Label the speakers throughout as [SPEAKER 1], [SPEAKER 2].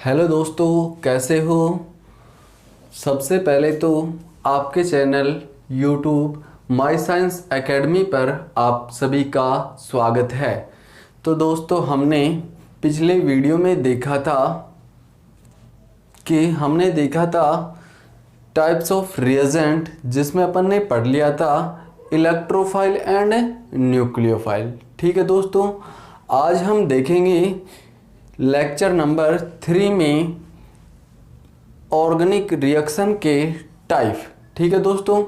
[SPEAKER 1] Hello दोस्तों, कैसे हो। सबसे पहले तो आपके चैनल यूट्यूब माई साइंस एकेडमी पर आप सभी का स्वागत है। तो दोस्तों, हमने पिछले वीडियो में देखा था टाइप्स ऑफ रिएजेंट, जिसमें अपन ने पढ़ लिया था इलेक्ट्रोफाइल एंड न्यूक्लियोफाइल। ठीक है दोस्तों, आज हम देखेंगे लेक्चर नंबर 3 में ऑर्गेनिक रिएक्शन के टाइप। ठीक है दोस्तों,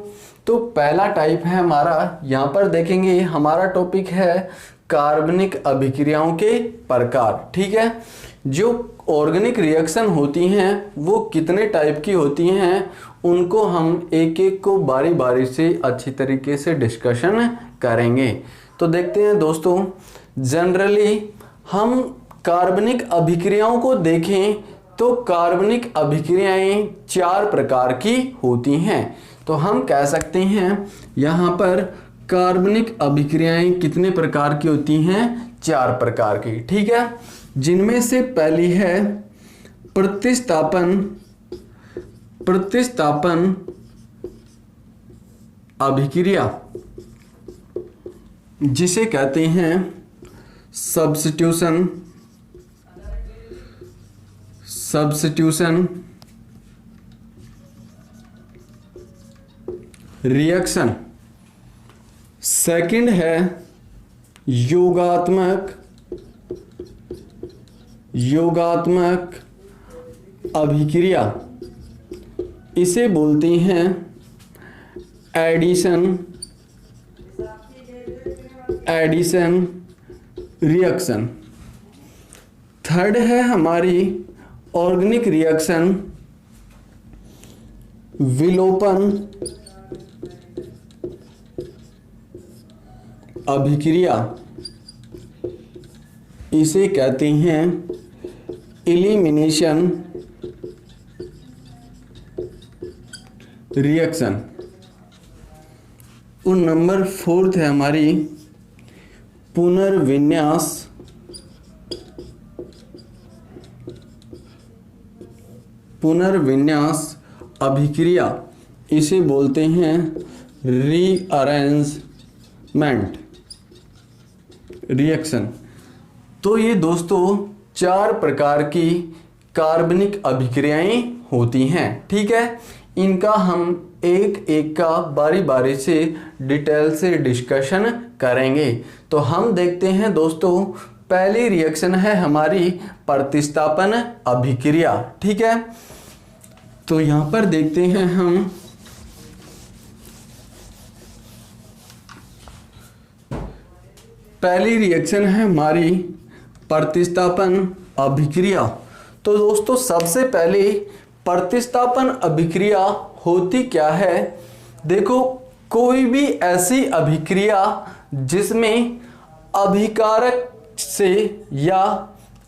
[SPEAKER 1] तो पहला टाइप है हमारा, यहाँ पर देखेंगे हमारा टॉपिक है कार्बनिक अभिक्रियाओं के प्रकार। ठीक है, जो ऑर्गेनिक रिएक्शन होती हैं वो कितने टाइप की होती हैं, उनको हम एक एक को बारी बारी से अच्छी तरीके से डिस्कशन करेंगे। तो देखते हैं दोस्तों, जनरली हम कार्बनिक अभिक्रियाओं को देखें तो कार्बनिक अभिक्रियाएं 4 प्रकार की होती हैं। तो हम कह सकते हैं यहाँ पर कार्बनिक अभिक्रियाएं कितने प्रकार की होती हैं, 4 प्रकार की। ठीक है, जिनमें से पहली है प्रतिस्थापन अभिक्रिया, जिसे कहते हैं सब्स्टिट्यूशन रिएक्शन। सेकंड है योगात्मक अभिक्रिया, इसे बोलते हैं एडिशन रिएक्शन। थर्ड है हमारी ऑर्गेनिक रिएक्शन विलोपन अभिक्रिया, इसे कहते हैं एलिमिनेशन रिएक्शन। और नंबर 4 है हमारी पुनर्विन्यास अभिक्रिया, इसे बोलते हैं रीअरेंजमेंट रिएक्शन। तो ये दोस्तों 4 प्रकार की कार्बनिक अभिक्रियाएं होती हैं। ठीक है, इनका हम एक एक का बारी बारी से डिटेल से डिस्कशन करेंगे। तो हम देखते हैं दोस्तों, पहली रिएक्शन है हमारी प्रतिस्थापन अभिक्रिया। ठीक है, तो यहां पर देखते हैं हम पहली रिएक्शन है हमारी प्रतिस्थापन अभिक्रिया। तो दोस्तों, सबसे पहले प्रतिस्थापन अभिक्रिया होती क्या है। देखो, कोई भी ऐसी अभिक्रिया जिसमें अभिकारक से या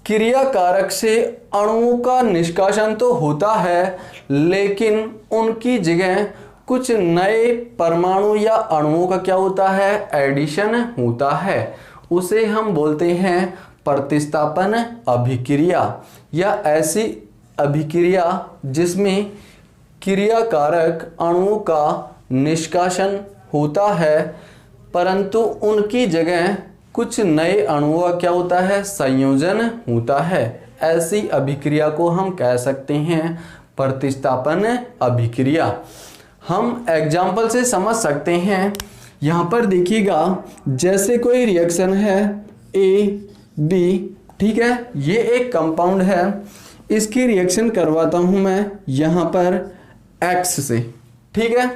[SPEAKER 1] क्रियाकारक से अणुओं का निष्कासन तो होता है, लेकिन उनकी जगह कुछ नए परमाणु या अणुओं का क्या होता है, एडिशन होता है, उसे हम बोलते हैं प्रतिस्थापन अभिक्रिया। या ऐसी अभिक्रिया जिसमें क्रियाकारक अणुओं का निष्कासन होता है, परंतु उनकी जगह कुछ नए अणुओं का क्या होता है, संयोजन होता है। ऐसी अभिक्रिया को हम कह सकते हैं प्रतिस्थापन अभिक्रिया। हम एग्जाम्पल से समझ सकते हैं। यहाँ पर देखिएगा, जैसे कोई रिएक्शन है A B, ठीक है, ये एक कंपाउंड है, इसकी रिएक्शन करवाता हूँ मैं यहाँ पर X से। ठीक है,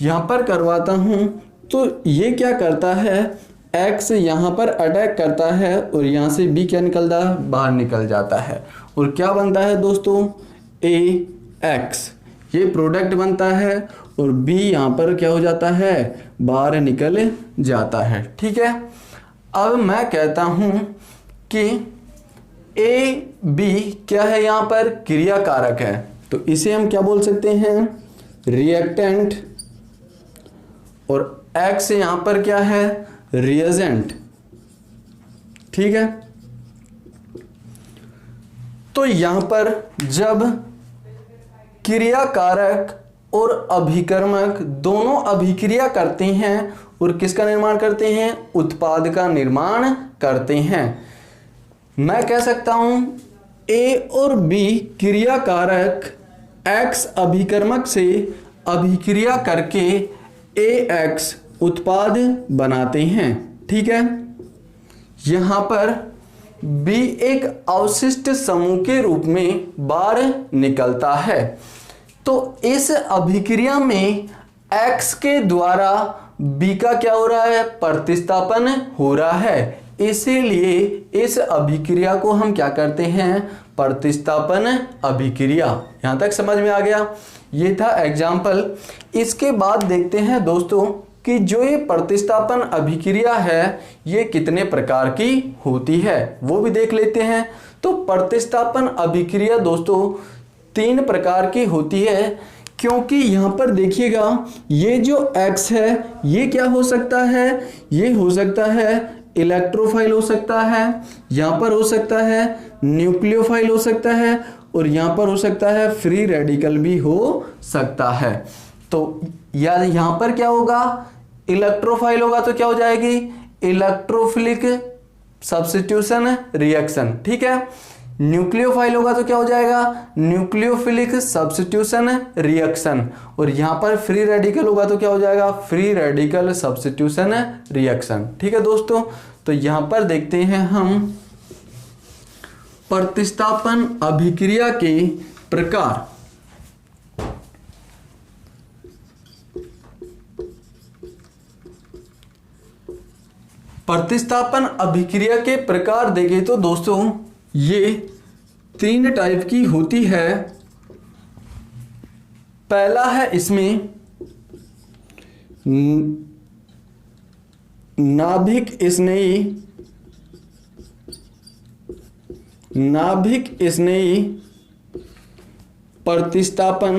[SPEAKER 1] यहाँ पर करवाता हूँ तो ये क्या करता है, X यहाँ पर अटैक करता है और यहाँ से B क्या निकलता है, बाहर निकल जाता है। और क्या बनता है दोस्तों, AX, ये प्रोडक्ट बनता है और B यहाँ पर क्या हो जाता है, बाहर निकल जाता है। ठीक है, अब मैं कहता हूँ कि AB क्या है, यहाँ पर क्रियाकारक है, तो इसे हम क्या बोल सकते हैं, रिएक्टेंट, और X यहाँ पर क्या है, रिएजेंट। ठीक है, तो यहाँ पर जब क्रियाकारक और अभिकर्मक दोनों अभिक्रिया करते हैं और किसका निर्माण करते हैं, उत्पाद का निर्माण करते हैं। मैं कह सकता हूं ए और बी क्रियाकारक एक्स अभिकर्मक से अभिक्रिया करके ए एक्स उत्पाद बनाते हैं। ठीक है, यहां पर बी एक अवशिष्ट समूह के रूप में बाहर निकलता है। तो इस अभिक्रिया में X के द्वारा B का क्या हो रहा है, प्रतिस्थापन हो रहा है। इसीलिए इस अभिक्रिया को हम क्या करते हैं, प्रतिस्थापन अभिक्रिया। यहां तक समझ में आ गया। ये था एग्जाम्पल। इसके बाद देखते हैं दोस्तों कि जो ये प्रतिस्थापन अभिक्रिया है ये कितने प्रकार की होती है, वो भी देख लेते हैं। तो प्रतिस्थापन अभिक्रिया दोस्तों 3 प्रकार की होती है, क्योंकि यहां पर देखिएगा ये जो X है ये क्या हो सकता है, ये हो सकता है इलेक्ट्रोफाइल हो सकता है, यहां पर हो सकता है न्यूक्लियोफाइल हो सकता है, और यहां पर हो सकता है फ्री रेडिकल भी हो सकता है। तो या यहां पर क्या होगा, इलेक्ट्रोफाइल होगा तो क्या हो जाएगी, इलेक्ट्रोफिलिक सब्स्टिट्यूशन रिएक्शन। ठीक है, न्यूक्लियोफाइल होगा तो क्या हो जाएगा, न्यूक्लियोफिलिक सब्स्टिट्यूशन रिएक्शन, और यहां पर फ्री रेडिकल होगा तो क्या हो जाएगा, फ्री रेडिकल सब्स्टिट्यूशन रिएक्शन। ठीक है दोस्तों, तो यहां पर देखते हैं हम प्रतिस्थापन अभिक्रिया के प्रकार। प्रतिस्थापन अभिक्रिया के प्रकार देखें तो दोस्तों ये 3 टाइप की होती है। पहला है इसमें नाभिक स्नेही प्रतिस्थापन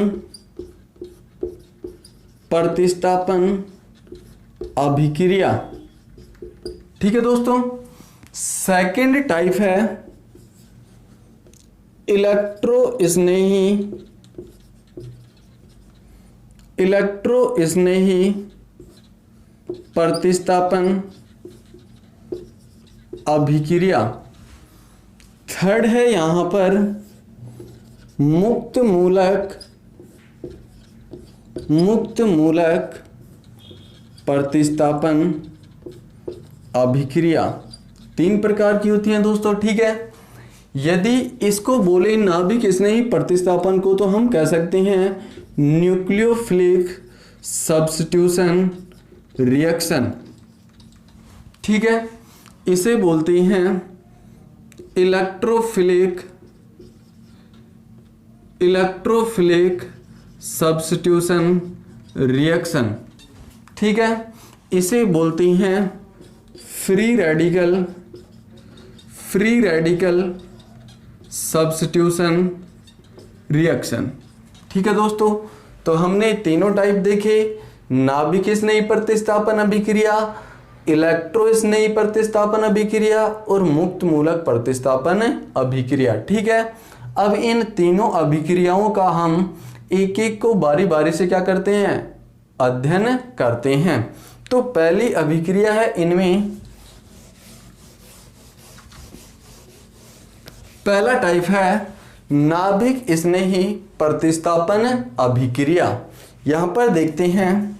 [SPEAKER 1] अभिक्रिया। ठीक है दोस्तों, सेकंड टाइप है इलेक्ट्रो स्नेही प्रतिस्थापन अभिक्रिया। थर्ड है यहां पर मुक्त मूलक प्रतिस्थापन अभिक्रिया। 3 प्रकार की होती हैं दोस्तों। ठीक है, यदि इसको बोले नाभिक स्नेही प्रतिस्थापन को तो हम कह सकते हैं न्यूक्लियोफिलिक सब्स्टिट्यूशन रिएक्शन। ठीक है, इसे बोलते हैं इलेक्ट्रोफिलिक सब्स्टिट्यूशन रिएक्शन। ठीक है, इसे बोलते हैं फ्री रेडिकल सब्स्टिट्यूशन रिएक्शन। ठीक है दोस्तों, तो हमने तीनों टाइप देखे, नाभिक स्नेही प्रतिस्थापन अभिक्रिया, इलेक्ट्रो स्नेही प्रतिस्थापन अभिक्रिया और मुक्त मूलक प्रतिस्थापन अभिक्रिया। ठीक है, अब इन तीनों अभिक्रियाओं का हम एक एक को बारी बारी से क्या करते हैं, अध्ययन करते हैं। तो पहली अभिक्रिया है इनमें, पहला टाइप है नाभिक स्नेही प्रतिस्थापन अभिक्रिया। यहां पर देखते हैं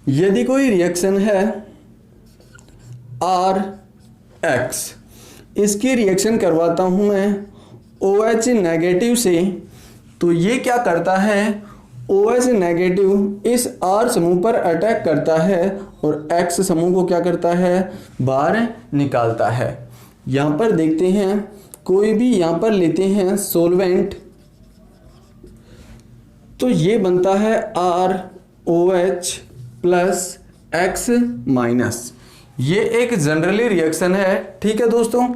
[SPEAKER 1] यदि कोई रिएक्शन है RX, इसकी रिएक्शन करवाता हूं मैं OH नेगेटिव से, तो ये क्या करता है, OH नेगेटिव इस R समूह पर अटैक करता है और X समूह को क्या करता है, बाहर निकालता है। यहां पर देखते हैं कोई भी यहां पर लेते हैं सॉल्वेंट, तो ये बनता है ROH प्लस X माइनस। ये एक जनरली रिएक्शन है। ठीक है दोस्तों,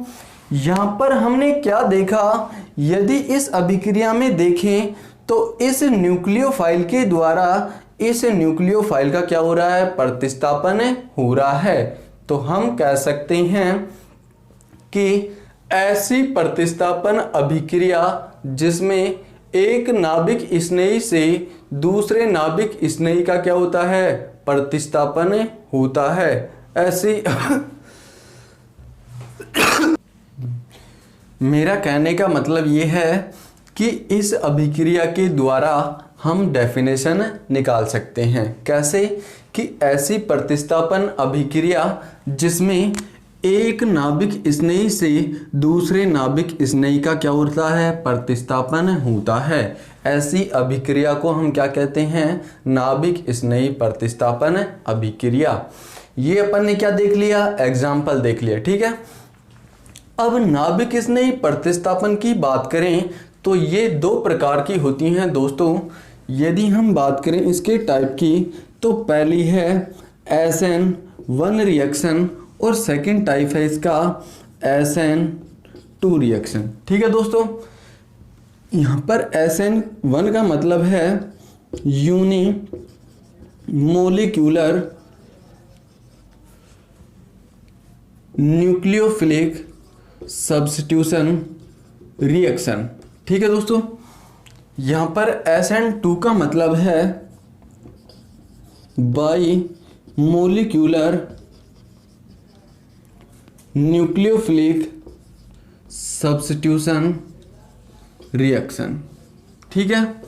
[SPEAKER 1] यहां पर हमने क्या देखा, यदि इस अभिक्रिया में देखें तो इस न्यूक्लियोफाइल के द्वारा इस न्यूक्लियोफाइल का क्या हो रहा है, प्रतिस्थापन हो रहा है। तो हम कह सकते हैं कि ऐसी प्रतिस्थापन अभिक्रिया जिसमें एक नाभिक स्नेही से दूसरे नाभिक स्नेही का क्या होता है, प्रतिस्थापन होता है। ऐसी मेरा कहने का मतलब ये है कि इस अभिक्रिया के द्वारा हम डेफिनेशन निकाल सकते हैं। कैसे कि ऐसी प्रतिस्थापन अभिक्रिया जिसमें एक नाभिक स्नेही से दूसरे नाभिक स्नेही का क्या होता है, प्रतिस्थापन होता है। ऐसी अभिक्रिया को हम क्या कहते हैं, नाभिक स्नेही प्रतिस्थापन अभिक्रिया। ये अपन ने क्या देख लिया, एग्जाम्पल देख लिया, ठीक है। अब नाभिक स्नेही प्रतिस्थापन की बात करें तो ये दो प्रकार की होती हैं दोस्तों। यदि हम बात करें इसके टाइप की तो पहली है SN1 रिएक्शन और सेकंड टाइप है इसका SN2 रिएक्शन, ठीक है दोस्तों। यहाँ पर SN1 का मतलब है unimolecular nucleophilic substitution reaction, ठीक है दोस्तों। यहाँ पर SN2 का मतलब है bimolecular nucleophilic substitution reaction, ठीक है।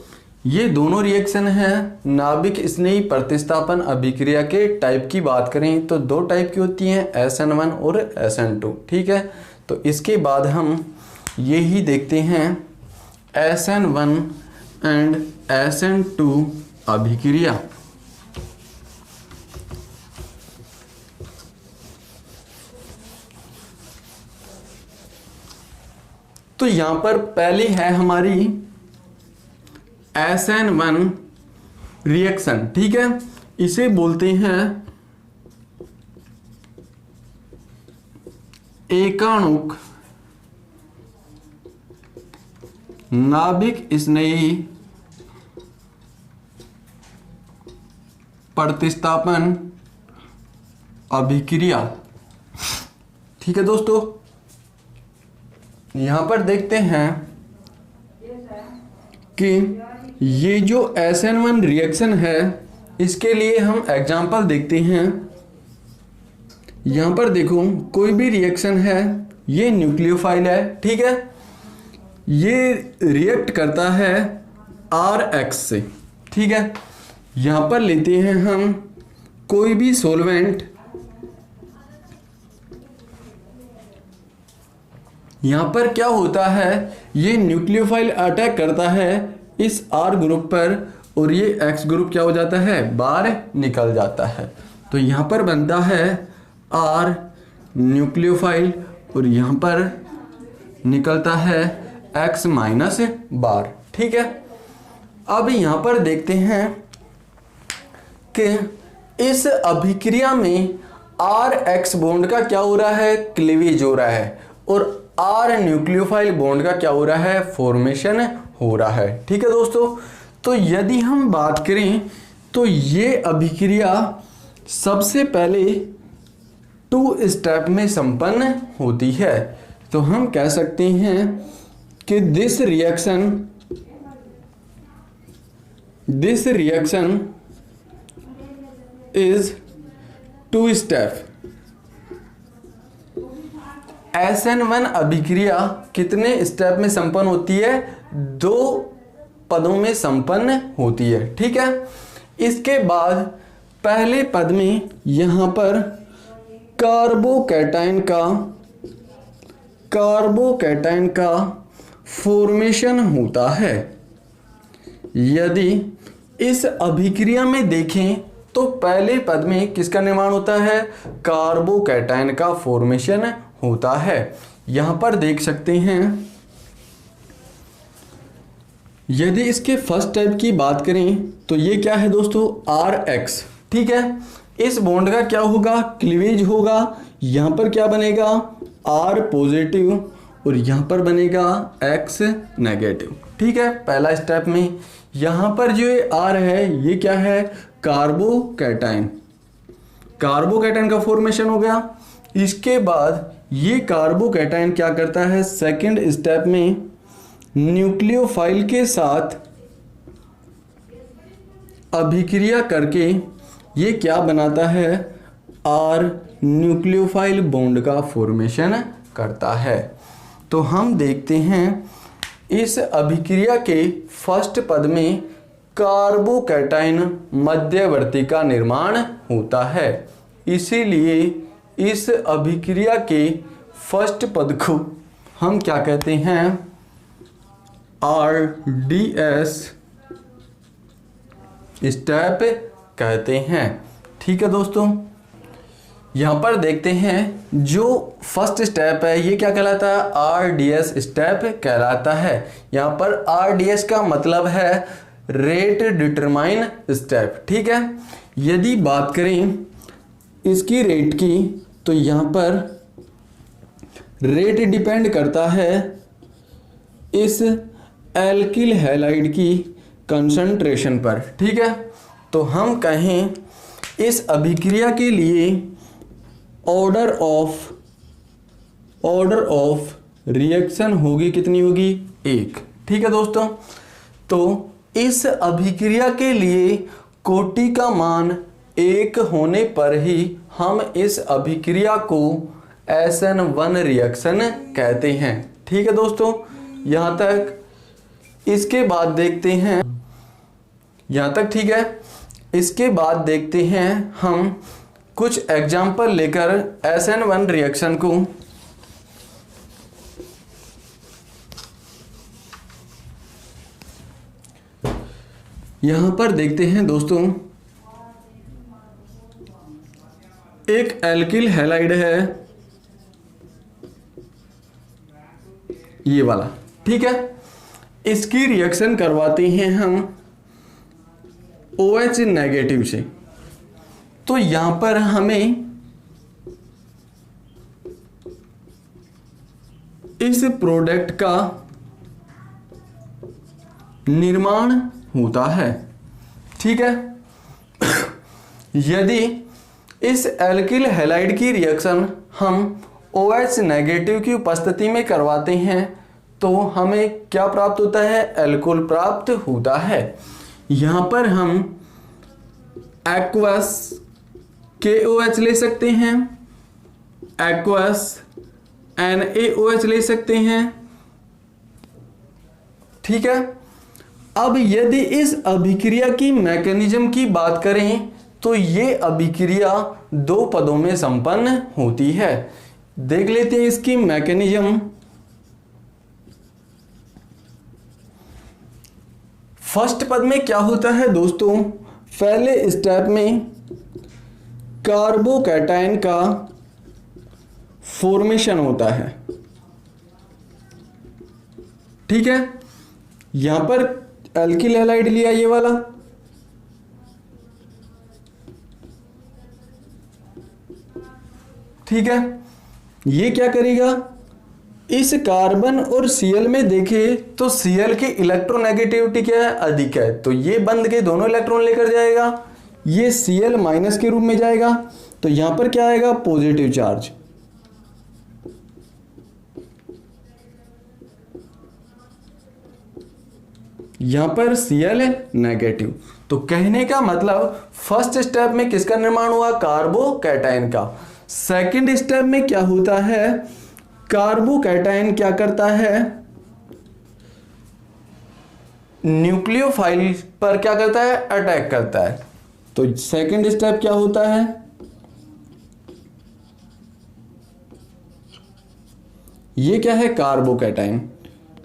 [SPEAKER 1] ये दोनों रिएक्शन है नाभिक स्नेही प्रतिस्थापन अभिक्रिया के। टाइप की बात करें तो दो टाइप की होती हैं, SN1 और SN2, ठीक है। तो इसके बाद हम यही देखते हैं SN1 एंड SN2 अभिक्रिया। तो यहां पर पहली है हमारी SN1 रिएक्शन, ठीक है। इसे बोलते हैं एकाणुक नाभिक स्नेही प्रतिस्थापन अभिक्रिया, ठीक है दोस्तों। यहां पर देखते हैं कि ये जो SN1 रिएक्शन है इसके लिए हम एग्जाम्पल देखते हैं। यहां पर देखो कोई भी रिएक्शन है, ये न्यूक्लियोफाइल है, ठीक है। ये रिएक्ट करता है RH से, ठीक है। यहां पर लेते हैं हम कोई भी सॉल्वेंट, यहां पर क्या होता है, ये न्यूक्लियोफाइल अटैक करता है इस R ग्रुप पर और ये X ग्रुप क्या हो जाता है, बाहर निकल जाता है। तो यहां पर बनता है R न्यूक्लियोफाइल और यहां पर निकलता है X माइनस बार, ठीक है। अब यहां पर देखते हैं कि इस अभिक्रिया में RH बॉन्ड का क्या हो रहा है, क्लीवेज हो रहा है, और R न्यूक्लियोफाइल बॉन्ड का क्या हो रहा है, फॉर्मेशन हो रहा है, ठीक है दोस्तों। तो यदि हम बात करें तो ये अभिक्रिया सबसे पहले 2 स्टेप में संपन्न होती है। तो हम कह सकते हैं कि this reaction is 2 step. SN1 अभिक्रिया कितने स्टेप में संपन्न होती है, 2 पदों में संपन्न होती है, ठीक है। इसके बाद पहले पद में यहां पर कार्बोकैटायन का फॉर्मेशन होता है। यदि इस अभिक्रिया में देखें तो पहले पद में किसका निर्माण होता है, कार्बोकैटायन का फॉर्मेशन होता है। यहां पर देख सकते हैं यदि इसके फर्स्ट टाइप की बात करें तो ये क्या है दोस्तों, RH, ठीक है। इस बॉन्ड का क्या होगा, क्लीवेज होगा। यहां पर क्या बनेगा, R पॉजिटिव और यहां पर बनेगा X नेगेटिव, ठीक है। पहला स्टेप में यहां पर जो R है ये क्या है, कार्बोकैटायन का फॉर्मेशन हो गया। इसके बाद ये कार्बोकैटायन क्या करता है, सेकंड स्टेप में न्यूक्लियोफाइल के साथ अभिक्रिया करके ये क्या बनाता है, आर न्यूक्लियोफाइल बॉन्ड का फॉर्मेशन करता है। तो हम देखते हैं इस अभिक्रिया के फर्स्ट पद में कार्बोकैटायन मध्यवर्ती का निर्माण होता है, इसीलिए इस अभिक्रिया के फर्स्ट पद को हम क्या कहते हैं, RDS स्टेप कहते हैं। ठीक है दोस्तों, यहाँ पर देखते हैं जो फर्स्ट स्टेप है ये क्या कहलाता है, RDS स्टेप कहलाता है। यहाँ पर RDS का मतलब है रेट डिटरमाइन स्टेप। ठीक है, यदि बात करें इसकी रेट की तो यहाँ पर रेट डिपेंड करता है इस एल्किल हैलाइड की कंसंट्रेशन पर। ठीक है, तो हम कहें इस अभिक्रिया के लिए ऑर्डर ऑफ रिएक्शन होगी, कितनी होगी, 1। ठीक है दोस्तों, तो इस अभिक्रिया के लिए कोटि का मान 1 होने पर ही हम इस अभिक्रिया को SN1 रिएक्शन कहते हैं। ठीक है दोस्तों, यहाँ तक। इसके बाद देखते हैं, यहाँ तक ठीक है। इसके बाद देखते हैं हम कुछ एग्जाम्पल लेकर SN1 रिएक्शन को। यहां पर देखते हैं दोस्तों, एक एल्किल हैलाइड है ये वाला। ठीक है, इसकी रिएक्शन करवाते हैं हम OH नेगेटिव से। तो यहां पर हमें इस प्रोडक्ट का निर्माण होता है। ठीक है, यदि इस एल्किल हैलाइड की रिएक्शन हम OH नेगेटिव की उपस्थिति में करवाते हैं तो हमें क्या प्राप्त होता है, एल्कोहल प्राप्त होता है। यहां पर हम एक्वस KOH ले सकते हैं, एक्वस NaOH ले सकते हैं। ठीक है, अब यदि इस अभिक्रिया की मैकेनिज्म की बात करें तो ये अभिक्रिया 2 पदों में संपन्न होती है। देख लेते हैं इसकी मैकेनिज्म। फर्स्ट पद में क्या होता है दोस्तों, पहले स्टेप में कार्बोकैटायन का फॉर्मेशन होता है। ठीक है, यहां पर एल्किल हैलाइड लिया ये वाला, ठीक है। ये क्या करेगा, इस कार्बन और Cl में देखें तो Cl की इलेक्ट्रोनेगेटिविटी क्या है, अधिक है, तो ये बंद के दोनों इलेक्ट्रॉन लेकर जाएगा, ये Cl माइनस के रूप में जाएगा, तो यहां पर क्या आएगा, पॉजिटिव चार्ज। यहां पर Cl नेगेटिव। तो कहने का मतलब फर्स्ट स्टेप में किसका निर्माण हुआ, कार्बोकैटायन का। सेकंड स्टेप में क्या होता है, कार्बोकैटायन क्या करता है, न्यूक्लियोफाइल पर क्या करता है, अटैक करता है। तो सेकंड स्टेप क्या होता है, ये क्या है, कार्बोकैटायन,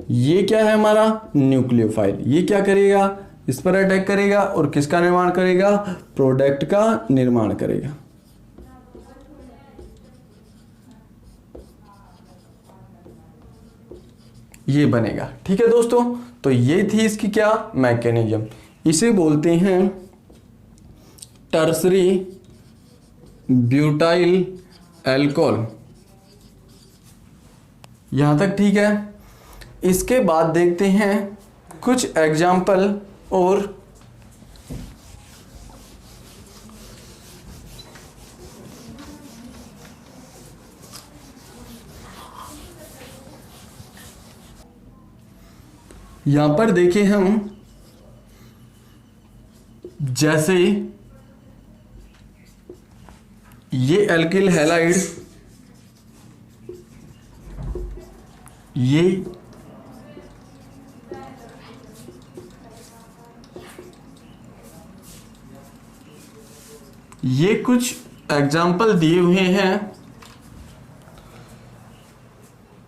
[SPEAKER 1] ये क्या है हमारा, न्यूक्लियोफाइल। ये क्या करेगा, इस पर अटैक करेगा और किसका निर्माण करेगा, प्रोडक्ट का निर्माण करेगा। ये बनेगा। ठीक है दोस्तों, तो ये थी इसकी क्या, मैकेनिज्म। इसे बोलते हैं टर्सरी ब्यूटाइल अल्कोहल। यहां तक ठीक है। इसके बाद देखते हैं कुछ एग्जाम्पल और यहां पर देखें हम, जैसे ये एल्किल हैलाइड, ये कुछ एग्जाम्पल दिए हुए हैं।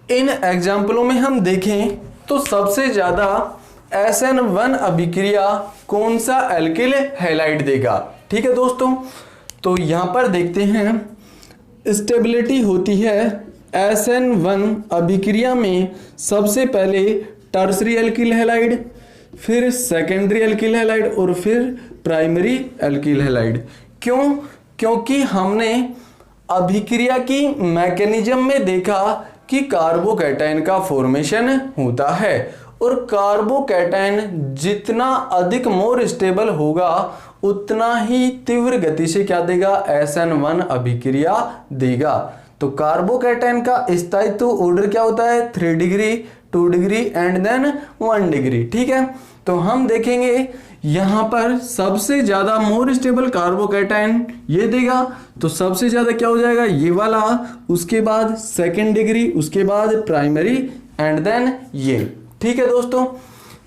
[SPEAKER 1] इन एग्जाम्पलों में हम देखें तो सबसे ज्यादा SN1 अभिक्रिया कौन सा एल्किल हैलाइड देगा। ठीक है दोस्तों, तो यहां पर देखते हैं स्टेबिलिटी होती है SN1 अभिक्रिया में सबसे पहले टर्सरी एल्किल हैलाइड, फिर सेकेंडरी एल्किल हैलाइड और फिर प्राइमरी एल्किल हैलाइड। क्यों? क्योंकि हमने अभिक्रिया की मैकेनिज्म में देखा कि कार्बोकैटायन का फॉर्मेशन होता है और कार्बोकैटायन जितना अधिक मोर स्टेबल होगा उतना ही तीव्र गति से क्या देगा, SN1 अभिक्रिया देगा। तो कार्बोकैटायन का स्थायित्व ऑर्डर क्या होता है, 3 degree, 2 degree and then 1 degree. ठीक है, तो हम देखेंगे यहां पर सबसे ज्यादा मोर स्टेबल कार्बोकैटायन ये देगा, तो सबसे ज्यादा क्या हो जाएगा, ये वाला, उसके बाद सेकेंड डिग्री, उसके बाद प्राइमरी एंड देन ये। ठीक है दोस्तों,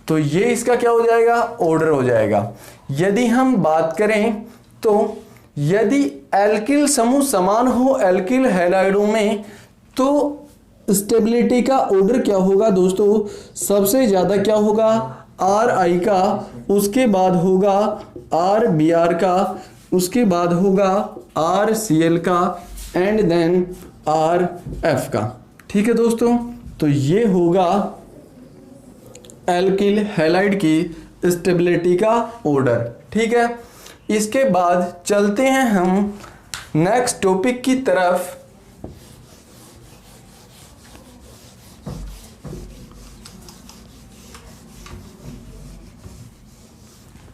[SPEAKER 1] तो ये इसका क्या हो जाएगा, ऑर्डर हो जाएगा। यदि हम बात करें तो यदि एल्किल समूह समान हो एल्किल हैलाइडों में तो स्टेबिलिटी का ऑर्डर क्या होगा दोस्तों, सबसे ज्यादा क्या होगा, RI का, उसके बाद होगा RBr का, उसके बाद होगा RCl का एंड देन RF का। ठीक है दोस्तों, तो ये होगा एल्किल हैलाइड की स्टेबिलिटी का ऑर्डर। ठीक है, इसके बाद चलते हैं हम नेक्स्ट टॉपिक की तरफ।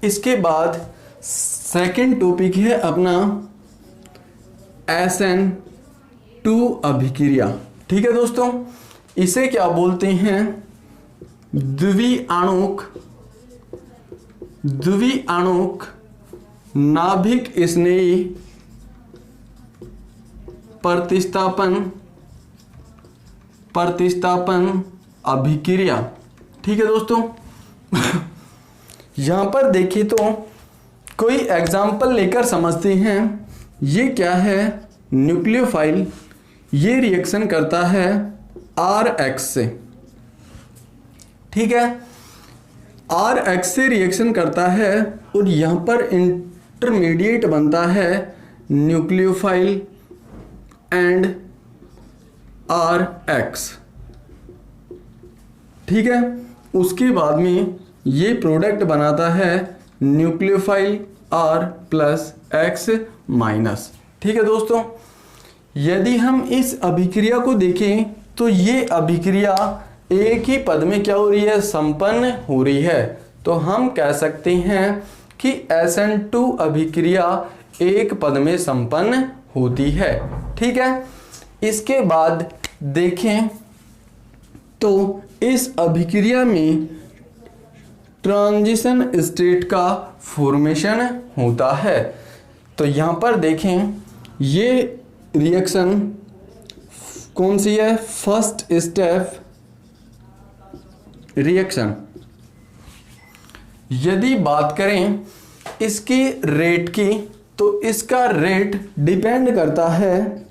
[SPEAKER 1] इसके बाद सेकंड टॉपिक है अपना SN2 अभिक्रिया। ठीक है दोस्तों, इसे क्या बोलते हैं, द्विआणुक नाभिक स्नेही प्रतिस्थापन अभिक्रिया। ठीक है दोस्तों, यहां पर देखिए तो कोई एग्जाम्पल लेकर समझते हैं। ये क्या है, न्यूक्लियोफाइल, ये रिएक्शन करता है RH से। ठीक है, RH से रिएक्शन करता है और यहां पर इंटरमीडिएट बनता है न्यूक्लियोफाइल एंड RH। ठीक है, उसके बाद में ये प्रोडक्ट बनाता है न्यूक्लियोफाइल R+X-। ठीक है दोस्तों, यदि हम इस अभिक्रिया को देखें तो ये अभिक्रिया एक ही पद में क्या हो रही है, संपन्न हो रही है। तो हम कह सकते हैं कि SN2 अभिक्रिया एक पद में संपन्न होती है। ठीक है, इसके बाद देखें तो इस अभिक्रिया में ट्रांजिशन स्टेट का फॉर्मेशन होता है। तो यहां पर देखें ये रिएक्शन कौन सी है, फर्स्ट स्टेप रिएक्शन। यदि बात करें इसकी रेट की तो इसका रेट डिपेंड करता है,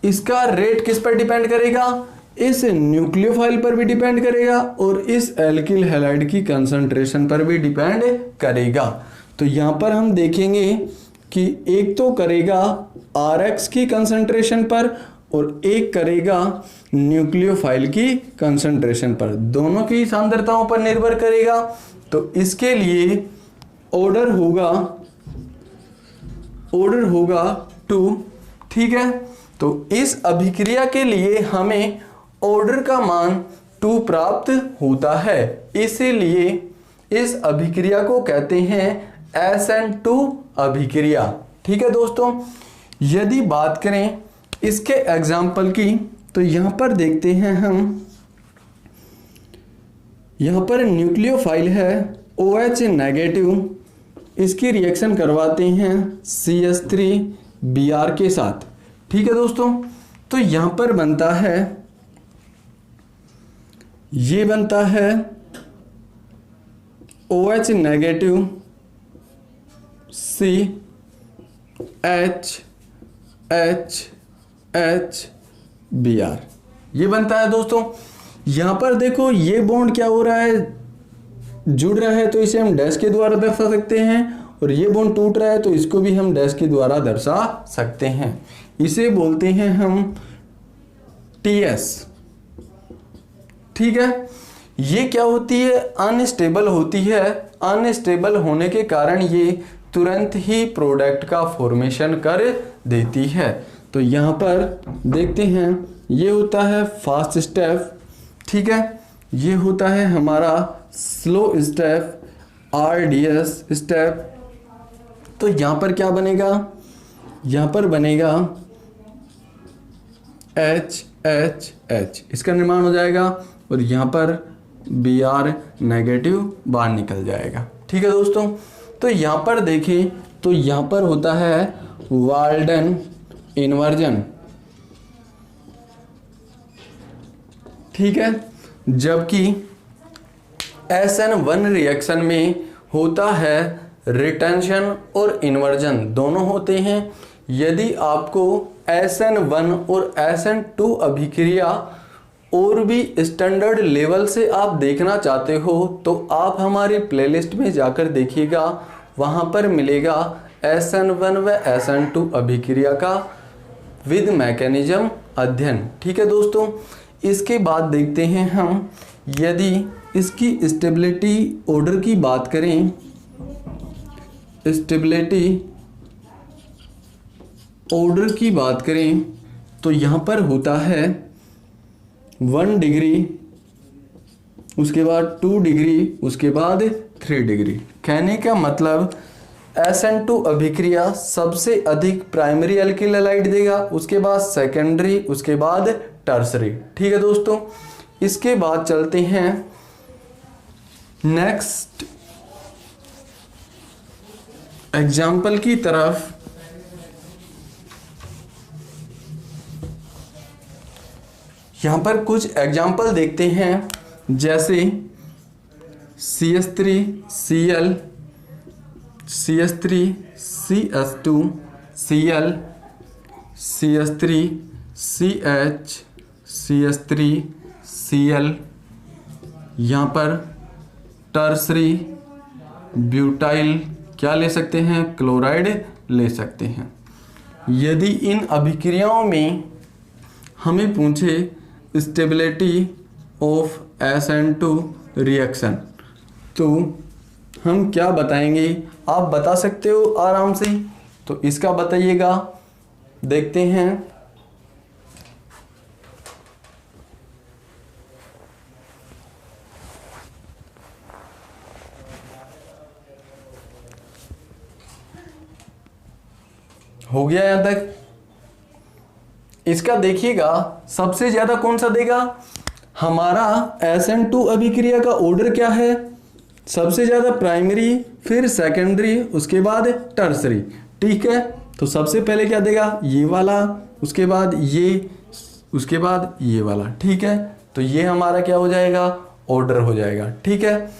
[SPEAKER 1] इसका रेट किस पर डिपेंड करेगा, इस न्यूक्लियोफाइल पर भी डिपेंड करेगा और इस एल्किल हैलाइड की कंसंट्रेशन पर भी डिपेंड करेगा। तो यहां पर हम देखेंगे कि एक तो करेगा RH की कंसंट्रेशन पर और एक करेगा न्यूक्लियोफाइल की कंसंट्रेशन पर, दोनों की सांद्रताओं पर निर्भर करेगा। तो इसके लिए ऑर्डर होगा 2। ठीक है, तो इस अभिक्रिया के लिए हमें ऑर्डर का मान 2 प्राप्त होता है, इसीलिए इस अभिक्रिया को कहते हैं SN2 अभिक्रिया। ठीक है दोस्तों, यदि बात करें इसके एग्जाम्पल की तो यहां पर देखते हैं हम यहाँ पर न्यूक्लियोफाइल है OH नेगेटिव, इसकी रिएक्शन करवाते हैं CH3Br के साथ। ठीक है दोस्तों, तो यहाँ पर बनता है, ये बनता है OH नेगेटिव CHHHBr, ये बनता है दोस्तों। यहाँ पर देखो ये बॉन्ड क्या हो रहा है, जुड़ रहा है, तो इसे हम डैश के द्वारा दर्शा सकते हैं, और ये बॉन्ड टूट रहा है तो इसको भी हम डैश के द्वारा दर्शा सकते हैं। इसे बोलते हैं हम TS। ठीक है, ये क्या होती है, अनस्टेबल होती है। अनस्टेबल होने के कारण ये तुरंत ही प्रोडक्ट का फॉर्मेशन कर देती है। तो यहाँ पर देखते हैं, ये होता है फास्ट स्टेप, ठीक है, ये होता है हमारा स्लो स्टेप, RDS स्टेप। तो यहाँ पर क्या बनेगा, यहाँ पर बनेगा HHH, इसका निर्माण हो जाएगा, और यहाँ पर Br नेगेटिव बाहर निकल जाएगा। ठीक है दोस्तों, तो यहाँ पर देखें तो यहाँ पर होता है वाल्डन इन्वर्जन। ठीक है, जबकि SN1 रिएक्शन में होता है रिटेंशन और इन्वर्जन, दोनों होते हैं। यदि आपको SN1 और SN2 अभिक्रिया और भी स्टैंडर्ड लेवल से आप देखना चाहते हो तो आप हमारी प्लेलिस्ट में जाकर देखिएगा, वहाँ पर मिलेगा SN1 व SN2 अभिक्रिया का विद मैकेनिज्म अध्ययन। ठीक है दोस्तों, इसके बाद देखते हैं हम, यदि इसकी स्टेबिलिटी ऑर्डर की बात करें, स्टेबिलिटी ऑर्डर की बात करें तो यहाँ पर होता है 1 डिग्री, उसके बाद 2 डिग्री, उसके बाद 3 डिग्री। कहने का मतलब SN2 अभिक्रिया सबसे अधिक प्राइमरी अल्किल हैलाइड देगा, उसके बाद सेकेंडरी, उसके बाद टर्सरी। ठीक है दोस्तों, इसके बाद चलते हैं नेक्स्ट एग्जाम्पल की तरफ। यहाँ पर कुछ एग्जाम्पल देखते हैं, जैसे CH3Cl, CH3CH2, Cl, CH3CH, CH3Cl, यहाँ पर टर्सरी ब्यूटाइल क्या ले सकते हैं, क्लोराइड ले सकते हैं। यदि इन अभिक्रियाओं में हमें पूछे स्टेबिलिटी ऑफ SN2 रिएक्शन तो हम क्या बताएंगे, आप बता सकते हो आराम से, तो इसका बताइएगा। देखते हैं, हो गया यहां तक। इसका देखिएगा सबसे ज्यादा कौन सा देगा, हमारा SN2 अभिक्रिया का ऑर्डर क्या है, सबसे ज्यादा प्राइमरी, फिर सेकेंडरी, उसके बाद टर्सरी। ठीक है, तो सबसे पहले क्या देगा, ये वाला, उसके बाद ये, उसके बाद ये वाला। ठीक है, तो ये हमारा क्या हो जाएगा, ऑर्डर हो जाएगा। ठीक है,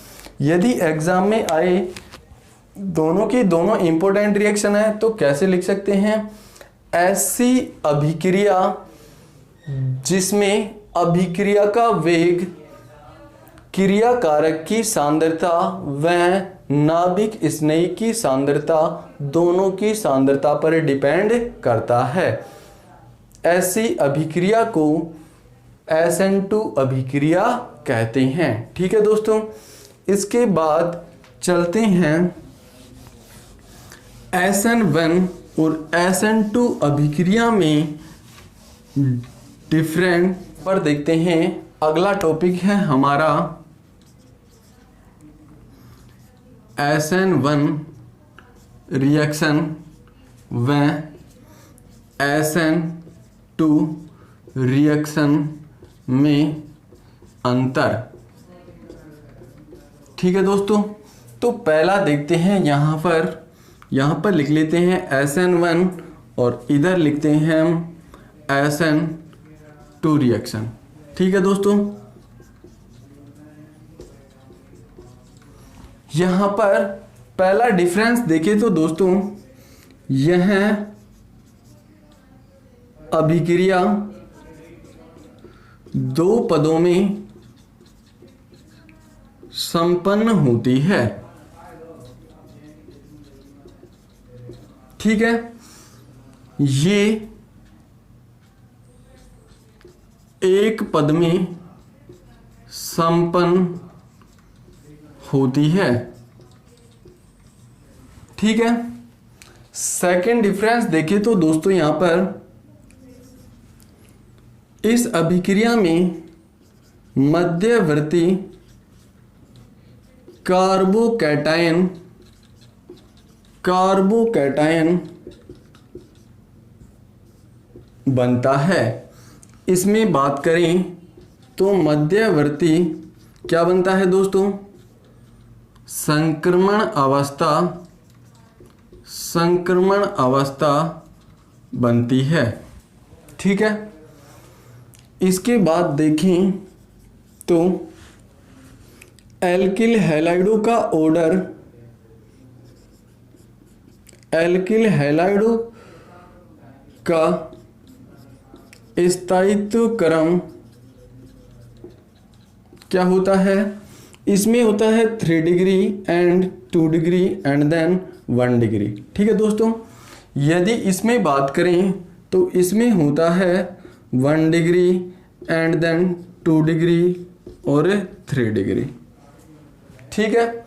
[SPEAKER 1] यदि एग्जाम में आए दोनों की दोनों इंपॉर्टेंट रिएक्शन है तो कैसे लिख सकते हैं, ऐसी अभिक्रिया जिसमें अभिक्रिया का वेग, क्रिया कारक की सांद्रता व नाभिक स्नेही की सांद्रता दोनों की सांद्रता पर डिपेंड करता है, ऐसी अभिक्रिया को SN2 अभिक्रिया कहते हैं। ठीक है दोस्तों, इसके बाद चलते हैं SN1 और SN2 अभिक्रिया में डिफरेंट पर देखते हैं। अगला टॉपिक है हमारा SN1 रिएक्शन व SN2 रिएक्शन में अंतर। ठीक है दोस्तों, तो पहला देखते हैं, यहाँ पर लिख लेते हैं SN1 और इधर लिखते हैं हम SN2 रिएक्शन। ठीक है दोस्तों, यहाँ पर पहला डिफरेंस देखें तो दोस्तों, यह अभिक्रिया दो पदों में संपन्न होती है। ठीक है, ये एक पद में संपन्न होती है। ठीक है, सेकंड डिफरेंस देखें तो दोस्तों, यहां पर इस अभिक्रिया में मध्यवर्ती कार्बोकैटायन बनता है। इसमें बात करें तो मध्यवर्ती क्या बनता है दोस्तों, संक्रमण अवस्था बनती है। ठीक है, इसके बाद देखें तो एल्किल हैलाइडों का ऑर्डर, एल्किल हैलाइडों का स्थायित्व क्रम क्या होता है, इसमें होता है 3 degree and 2 degree and then 1 degree. ठीक है दोस्तों, यदि इसमें बात करें तो इसमें होता है 1 डिग्री एंड देन 2 डिग्री और 3 डिग्री। ठीक है,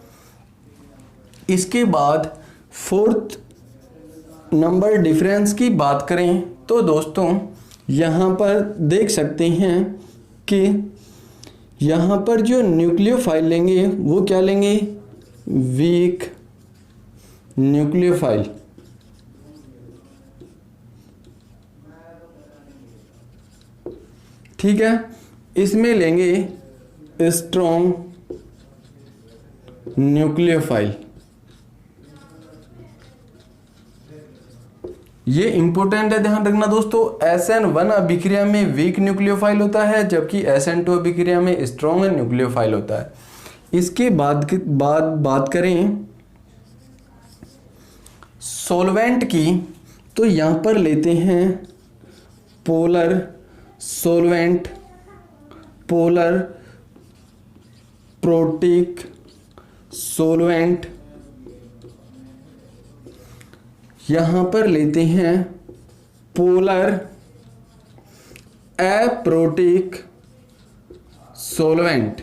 [SPEAKER 1] इसके बाद फोर्थ नंबर डिफरेंस की बात करें तो दोस्तों, यहाँ पर देख सकते हैं कि यहाँ पर जो न्यूक्लियोफाइल लेंगे वो क्या लेंगे, वीक न्यूक्लियोफाइल। ठीक है, इसमें लेंगे स्ट्रॉन्ग न्यूक्लियोफाइल। ये इंपॉर्टेंट है, ध्यान रखना दोस्तों। SN1 अभिक्रिया में वीक न्यूक्लियोफाइल होता है, जबकि SN2 अभिक्रिया में स्ट्रॉन्ग न्यूक्लियोफाइल होता है। इसके बाद बात करें सॉल्वेंट की, तो यहां पर लेते हैं polar solvent, polar protic solvent. यहां पर लेते हैं पोलर एप्रोटिक सॉल्वेंट।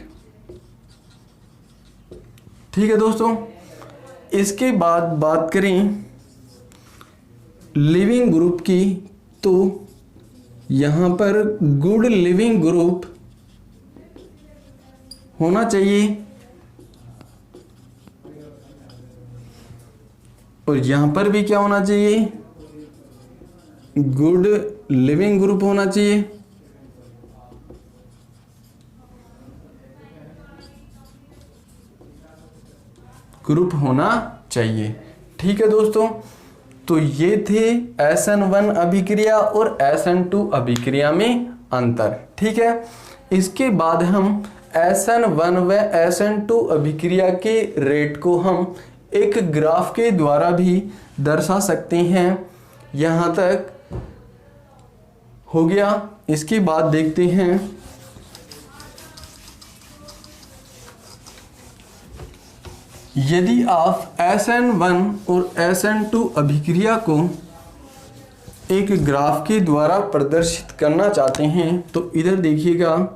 [SPEAKER 1] ठीक है दोस्तों, इसके बाद बात करें लिविंग ग्रुप की, तो यहां पर गुड लिविंग ग्रुप होना चाहिए और यहां पर भी क्या होना चाहिए, गुड लिविंग ग्रुप होना चाहिए। ग्रुप होना चाहिए। ठीक है दोस्तों, तो ये थे SN1 अभिक्रिया और SN2 अभिक्रिया में अंतर। ठीक है, इसके बाद हम SN1 व SN2 अभिक्रिया के रेट को हम एक ग्राफ के द्वारा भी दर्शा सकते हैं। यहाँ तक हो गया। इसके बाद देखते हैं यदि आप SN1 और SN2 अभिक्रिया को एक ग्राफ के द्वारा प्रदर्शित करना चाहते हैं तो इधर देखिएगा,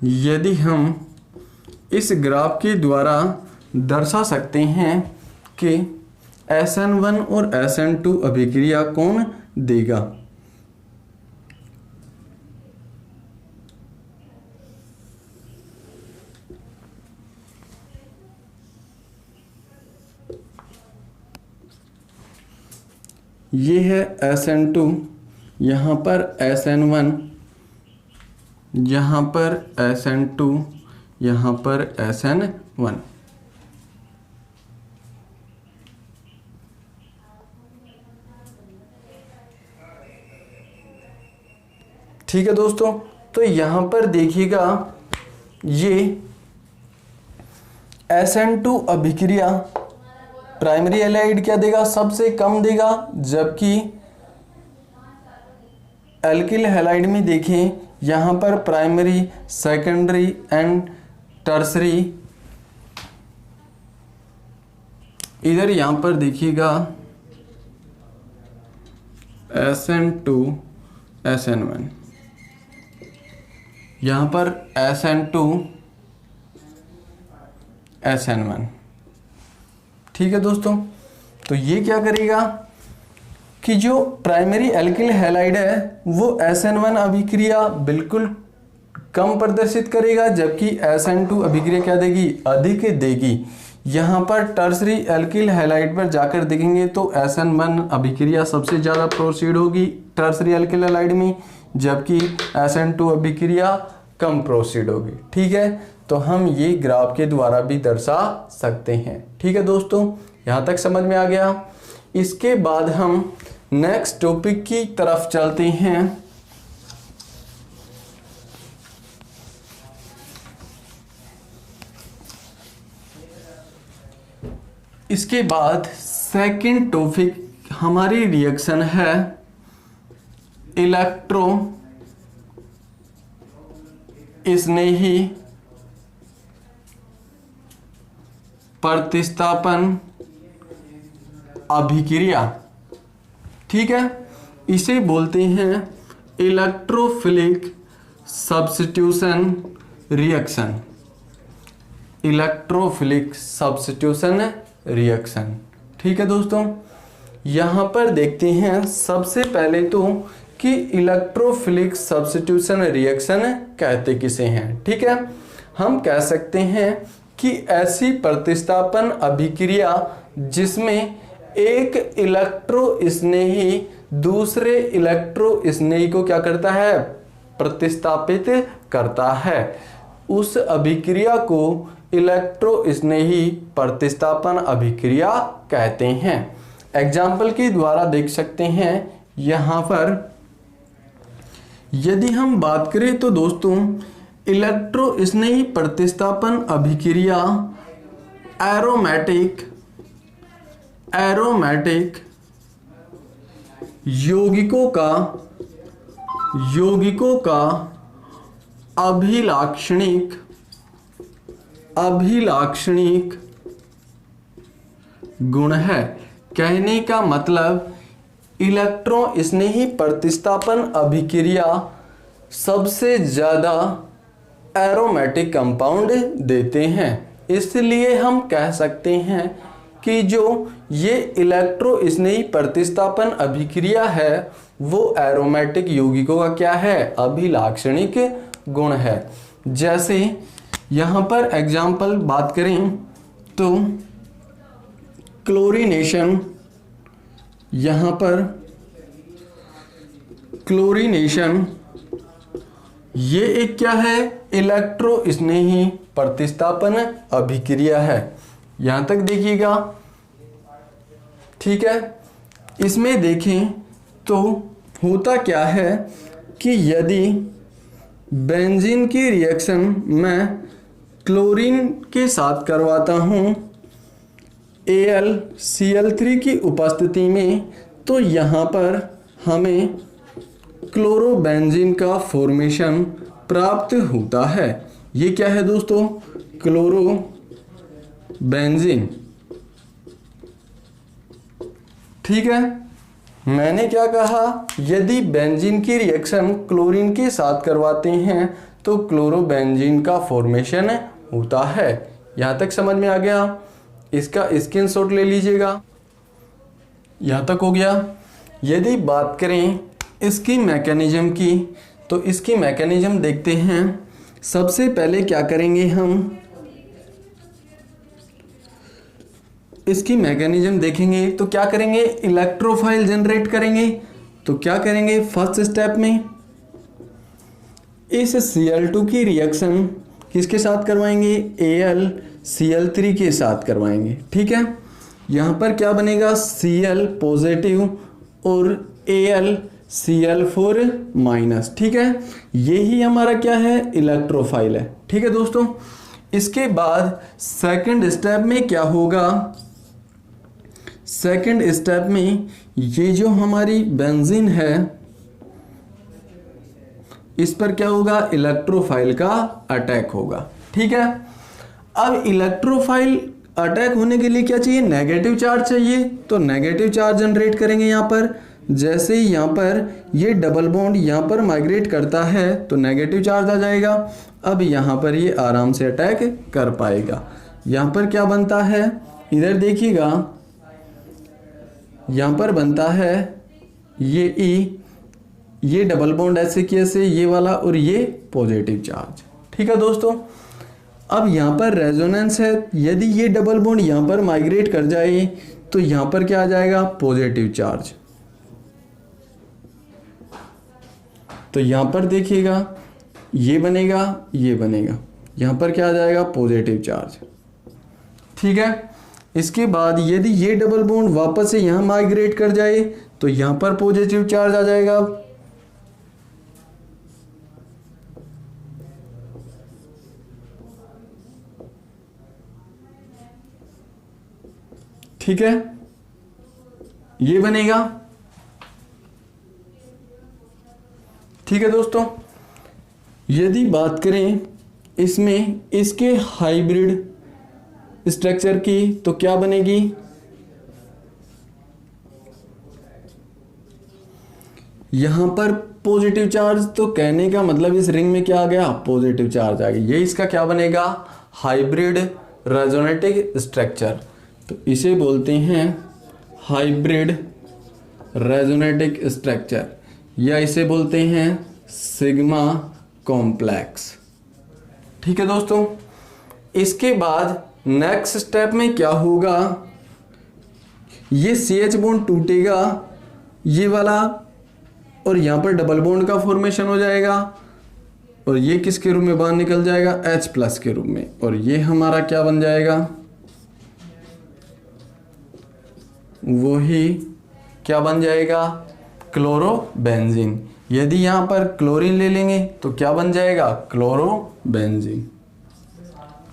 [SPEAKER 1] यदि हम इस ग्राफ के द्वारा दर्शा सकते हैं कि SN1 और SN2 अभिक्रिया कौन देगा। ये है SN2, यहाँ पर SN1, यहाँ पर SN2, यहाँ पर SN1। ठीक है दोस्तों, तो यहाँ पर देखिएगा ये SN2 अभिक्रिया प्राइमरी एल्डिहाइड क्या देगा, सबसे कम देगा, जबकि एल्किल हैलाइड में देखें यहाँ पर प्राइमरी, सेकेंडरी एंड टर्सरी, इधर यहाँ पर देखिएगा SN2 SN1, यहाँ पर SN2 SN1। ठीक है दोस्तों, तो ये क्या करेगा कि जो प्राइमरी एल्किल हैलाइड है वो SN1 अभिक्रिया बिल्कुल कम प्रदर्शित करेगा, जबकि SN2 अभिक्रिया क्या देगी, अधिक देगी। यहाँ पर टर्सरी एल्किल हैलाइड पर जाकर देखेंगे तो SN1 अभिक्रिया सबसे ज़्यादा प्रोसीड होगी टर्सरी एल्किल हैलाइड में, जबकि SN2 अभिक्रिया कम प्रोसीड होगी। ठीक है, तो हम ये ग्राफ के द्वारा भी दर्शा सकते हैं। ठीक है दोस्तों, यहाँ तक समझ में आ गया। इसके बाद हम नेक्स्ट टॉपिक की तरफ चलते हैं। इसके बाद सेकंड टॉपिक हमारी रिएक्शन है इलेक्ट्रो स्नेही प्रतिस्थापन अभिक्रिया। ठीक है, इसे बोलते हैं electrophilic substitution reaction. Electrophilic substitution reaction. ठीक है दोस्तों, यहाँ पर देखते हैं सबसे पहले तो कि इलेक्ट्रोफिलिक सब्स्टिट्यूशन रिएक्शन कहते किसे हैं। ठीक है, हम कह सकते हैं कि ऐसी प्रतिस्थापन अभिक्रिया जिसमें एक इलेक्ट्रो स्नेही दूसरे इलेक्ट्रो स्नेही को क्या करता है, प्रतिस्थापित करता है, उस अभिक्रिया को इलेक्ट्रो स्नेही प्रतिस्थापन अभिक्रिया कहते हैं। एग्जाम्पल के द्वारा देख सकते हैं। यहाँ पर यदि हम बात करें तो दोस्तों इलेक्ट्रो स्नेही प्रतिस्थापन अभिक्रिया एरोमेटिक यौगिकों का अभिलाक्षणिक गुण है। कहने का मतलब इलेक्ट्रो स्नेही प्रतिस्थापन अभिक्रिया सबसे ज़्यादा एरोमेटिक कंपाउंड देते हैं, इसलिए हम कह सकते हैं कि जो ये इलेक्ट्रो स्नेही प्रतिस्थापन अभिक्रिया है वो एरोमेटिक यौगिकों का क्या है, अभिलाक्षणिक गुण है। जैसे यहाँ पर एग्जाम्पल बात करें तो क्लोरीनेशन, यहाँ पर क्लोरीनेशन ये एक क्या है, इलेक्ट्रो स्नेही प्रतिस्थापन अभिक्रिया है। यहाँ तक देखिएगा। ठीक है, इसमें देखें तो होता क्या है कि यदि बेंजीन की रिएक्शन मैं क्लोरीन के साथ करवाता हूँ AlCl3 की उपस्थिति में, तो यहाँ पर हमें क्लोरोबेंजीन का फॉर्मेशन प्राप्त होता है। ये क्या है दोस्तों, क्लोरोबेंजीन। ठीक है, मैंने क्या कहा, यदि बेंजीन की रिएक्शन क्लोरीन के साथ करवाते हैं तो क्लोरोबेंजीन का फॉर्मेशन होता है। यहाँ तक समझ में आ गया? इसका स्क्रीनशॉट ले लीजिएगा। यहाँ तक हो गया। यदि बात करें इसकी मैकेनिज्म की, तो इसकी मैकेनिज्म देखते हैं। सबसे पहले क्या करेंगे हम, इसकी मैकेनिज्म देखेंगे तो क्या करेंगे, इलेक्ट्रोफाइल जनरेट करेंगे। तो क्या करेंगे, फर्स्ट स्टेप में इस Cl2 की रिएक्शन किसके साथ करवाएंगे, AlCl3 के साथ करवाएंगे। ठीक है, यहाँ पर क्या बनेगा, Cl पॉजिटिव और AlCl4 माइनस। ठीक है, यही हमारा क्या है, इलेक्ट्रोफाइल है। ठीक है दोस्तों, इसके बाद सेकंड स्टेप में क्या होगा, सेकंड स्टेप में ये जो हमारी बेंजीन है इस पर क्या होगा, इलेक्ट्रोफाइल का अटैक होगा। ठीक है, अब इलेक्ट्रोफाइल अटैक होने के लिए क्या चाहिए, नेगेटिव चार्ज चाहिए। तो नेगेटिव चार्ज जनरेट करेंगे यहाँ पर। जैसे ही यहाँ पर ये डबल बॉन्ड यहाँ पर माइग्रेट करता है तो नेगेटिव चार्ज आ जाएगा। अब यहाँ पर ये आराम से अटैक कर पाएगा। यहाँ पर क्या बनता है, इधर देखिएगा, यहाँ पर बनता है ये ई, ये डबल बॉन्ड ऐसे कि ऐसे, ये वाला, और ये पॉजिटिव चार्ज। ठीक है दोस्तों, अब यहाँ पर रेजोनेंस है। यदि ये डबल बॉन्ड यहाँ पर माइग्रेट कर जाए तो यहाँ पर क्या आ जाएगा, पॉजिटिव चार्ज। तो यहाँ पर देखिएगा, ये बनेगा, ये बनेगा, यहाँ पर क्या आ जाएगा, पॉजिटिव चार्ज। ठीक है, इसके बाद यदि ये डबल बॉन्ड वापस से यहाँ माइग्रेट कर जाए तो यहाँ पर पॉजिटिव चार्ज आ जाएगा। ठीक है, ये बनेगा। ठीक है दोस्तों, यदि बात करें इसमें इसके हाइब्रिड स्ट्रक्चर की तो क्या बनेगी, यहां पर पॉजिटिव चार्ज, तो कहने का मतलब इस रिंग में क्या आ गया, पॉजिटिव चार्ज आ गया। ये इसका क्या बनेगा, हाइब्रिड रेजोनेटिक स्ट्रक्चर। तो इसे बोलते हैं हाइब्रिड रेजोनेटिक स्ट्रक्चर, या इसे बोलते हैं सिग्मा कॉम्प्लेक्स। ठीक है दोस्तों, इसके बाद नेक्स्ट स्टेप में क्या होगा, ये CH बॉन्ड टूटेगा, ये वाला, और यहाँ पर डबल बॉन्ड का फॉर्मेशन हो जाएगा, और ये किसके रूप में बाहर निकल जाएगा, H+ के रूप में, और ये हमारा क्या बन जाएगा, वही क्या बन जाएगा, क्लोरोबेंजीन। यदि यहाँ पर क्लोरीन ले लेंगे तो क्या बन जाएगा, क्लोरोबेंजीन।